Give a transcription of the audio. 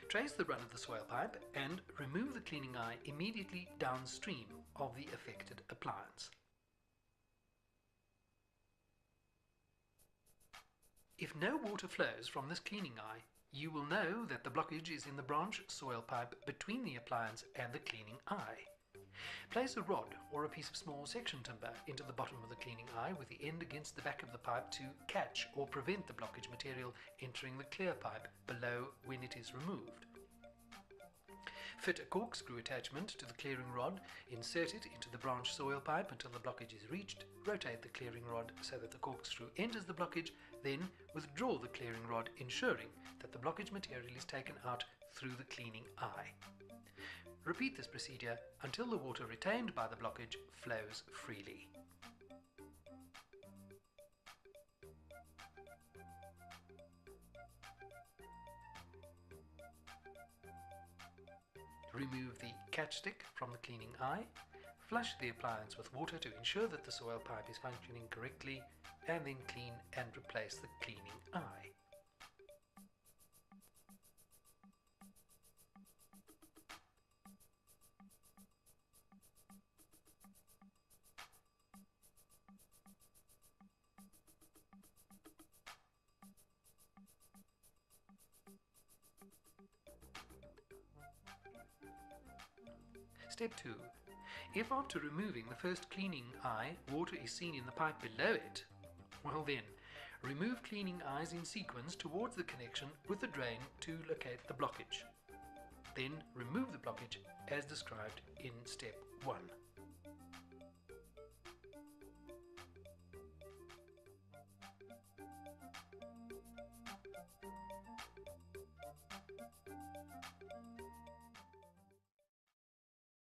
Trace the run of the soil pipe and remove the cleaning eye immediately downstream of the affected appliance. If no water flows from this cleaning eye, you will know that the blockage is in the branch soil pipe between the appliance and the cleaning eye. Place a rod or a piece of small section timber into the bottom of the cleaning eye with the end against the back of the pipe to catch or prevent the blockage material entering the clear pipe below when it is removed. Fit a corkscrew attachment to the clearing rod, insert it into the branch soil pipe until the blockage is reached, rotate the clearing rod so that the corkscrew enters the blockage, then withdraw the clearing rod, ensuring that the blockage material is taken out through the cleaning eye. Repeat this procedure until the water retained by the blockage flows freely. Remove the catch stick from the cleaning eye, flush the appliance with water to ensure that the soil pipe is functioning correctly, and then clean and replace the cleaning eye. Step 2. If after removing the first cleaning eye, water is seen in the pipe below it, well then, remove cleaning eyes in sequence towards the connection with the drain to locate the blockage. Then remove the blockage as described in step 1.